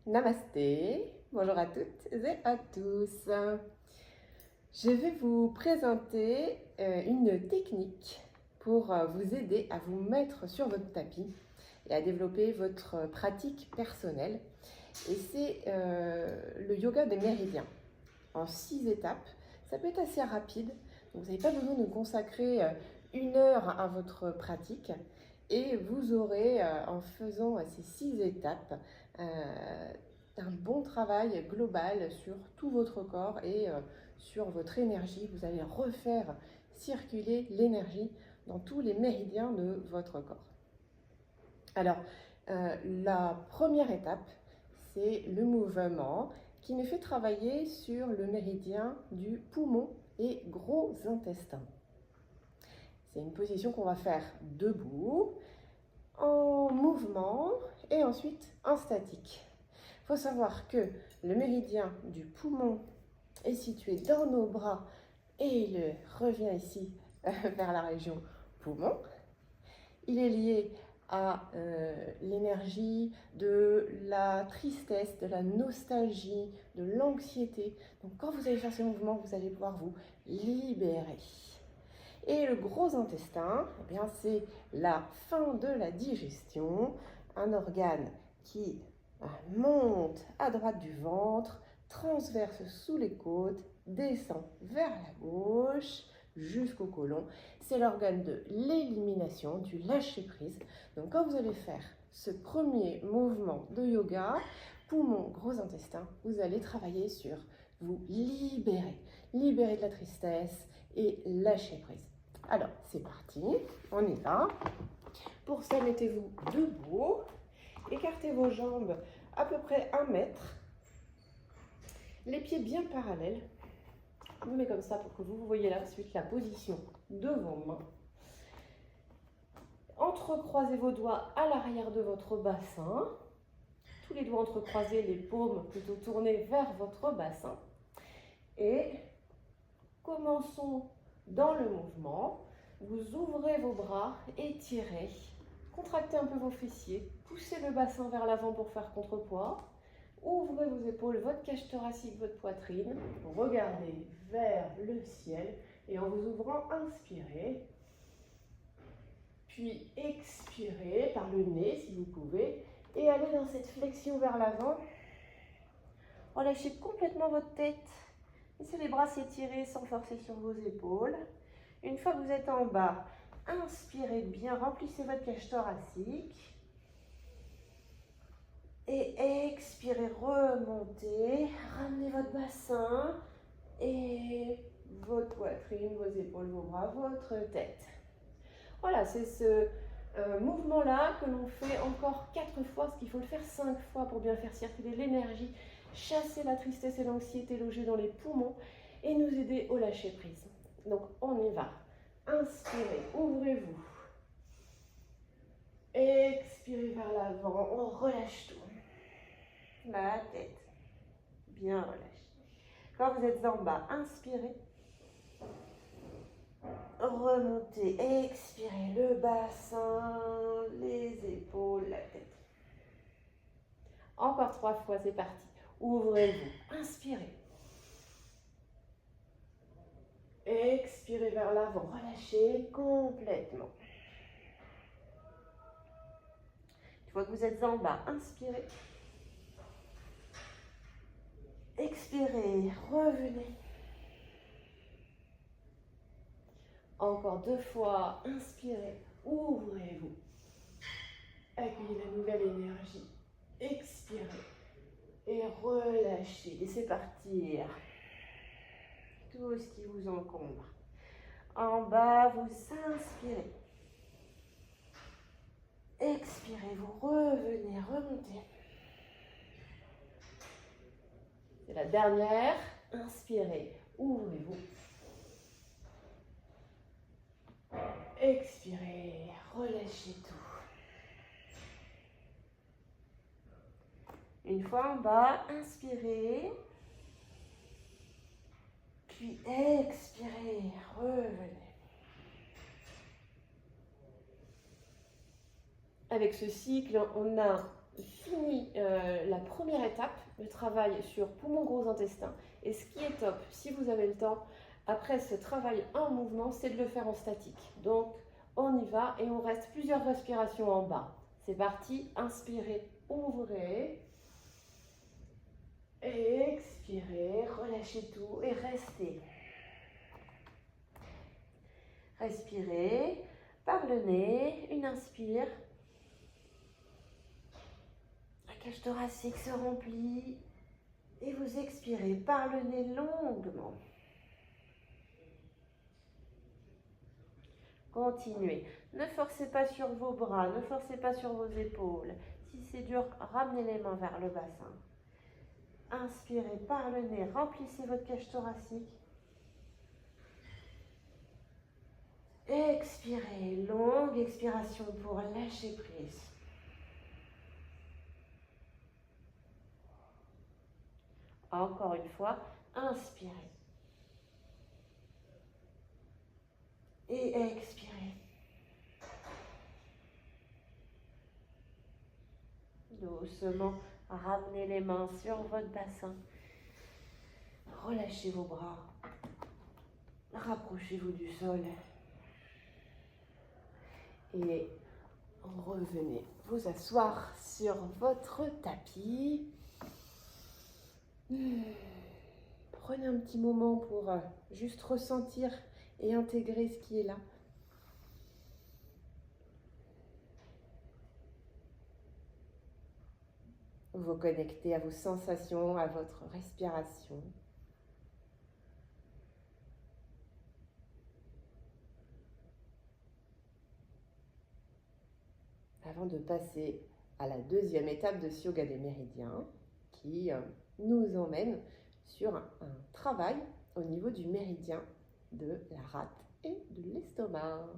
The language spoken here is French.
Namasté, bonjour à toutes et à tous. Je vais vous présenter une technique pour vous aider à vous mettre sur votre tapis et à développer votre pratique personnelle. Et c'est le yoga des méridiens en 6 étapes. Ça peut être assez rapide, donc vous n'avez pas besoin de consacrer 1 heure à votre pratique. Et vous aurez, en faisant ces 6 étapes, un bon travail global sur tout votre corps et sur votre énergie. Vous allez refaire circuler l'énergie dans tous les méridiens de votre corps. Alors, la première étape, c'est le mouvement qui nous fait travailler sur le méridien du poumon et gros intestin. C'est une position qu'on va faire debout, en mouvement et ensuite en statique. Il faut savoir que le méridien du poumon est situé dans nos bras et il revient ici vers la région poumon. Il est lié à l'énergie de la tristesse, de la nostalgie, de l'anxiété. Donc quand vous allez faire ce mouvement, vous allez pouvoir vous libérer. Et le gros intestin, eh bien, c'est la fin de la digestion, un organe qui monte à droite du ventre, transverse sous les côtes, descend vers la gauche jusqu'au côlon. C'est l'organe de l'élimination, du lâcher-prise. Donc quand vous allez faire ce premier mouvement de yoga, poumon, gros intestin, vous allez travailler sur vous libérer. Libérer de la tristesse et lâcher prise. Alors, c'est parti, on y va. Pour ça, mettez-vous debout, écartez vos jambes à peu près 1 mètre, les pieds bien parallèles. Je vous mets comme ça pour que vous voyez la suite, la position de vos mains. Entrecroisez vos doigts à l'arrière de votre bassin. Tous les doigts entrecroisés, les paumes plutôt tournées vers votre bassin. Et commençons dans le mouvement. Vous ouvrez vos bras, étirez, contractez un peu vos fessiers, poussez le bassin vers l'avant pour faire contrepoids. Ouvrez vos épaules, votre cage thoracique, votre poitrine. Regardez vers le ciel et en vous ouvrant, inspirez. Puis expirez par le nez si vous pouvez et allez dans cette flexion vers l'avant. Relâchez complètement votre tête. Laissez les bras s'étirer sans forcer sur vos épaules. Une fois que vous êtes en bas, inspirez bien, remplissez votre cage thoracique. Et expirez, remontez, ramenez votre bassin et votre poitrine, vos épaules, vos bras, votre tête. Voilà, c'est ce mouvement-là que l'on fait encore 4 fois, parce qu'il faut le faire 5 fois pour bien faire circuler l'énergie, chasser la tristesse et l'anxiété logées dans les poumons et nous aider au lâcher-prise. Donc, on y va. Inspirez, ouvrez-vous. Expirez vers l'avant, on relâche tout. La tête, bien relâchée. Quand vous êtes en bas, inspirez. Remontez, expirez le bassin, les épaules, la tête. Encore 3 fois, c'est parti. Ouvrez-vous, inspirez. Expirez vers l'avant, relâchez complètement. Une fois que vous êtes en bas, inspirez. Expirez, revenez. Encore 2 fois, inspirez, ouvrez-vous. Accueillez la nouvelle énergie. Expirez et relâchez. Laissez partir tout ce qui vous encombre. En bas, vous inspirez. Expirez, vous revenez, remontez. C'est la dernière. Inspirez, ouvrez-vous. Expirez, relâchez tout. Une fois en bas, inspirez. Puis expirez, revenez. Avec ce cycle, on a fini puis, la première étape, le travail sur poumon, gros intestin. Et ce qui est top, si vous avez le temps, après ce travail en mouvement, c'est de le faire en statique. Donc, on y va et on reste plusieurs respirations en bas. C'est parti, inspirez, ouvrez. Expirez, relâchez tout et restez. Respirez par le nez, une inspire. La cage thoracique se remplit et vous expirez par le nez longuement. Continuez. Ne forcez pas sur vos bras, ne forcez pas sur vos épaules. Si c'est dur, ramenez les mains vers le bassin. Inspirez par le nez, remplissez votre cage thoracique. Expirez, longue expiration pour lâcher prise. Encore une fois, inspirez. Et expirez. Doucement, ramenez les mains sur votre bassin. Relâchez vos bras. Rapprochez-vous du sol. Et revenez vous asseoir sur votre tapis. Prenez un petit moment pour juste ressentir et intégrer ce qui est là. Vous connectez à vos sensations, à votre respiration. Avant de passer à la deuxième étape de ce yoga des méridiens, qui nous emmène sur un travail au niveau du méridien de la rate et de l'estomac.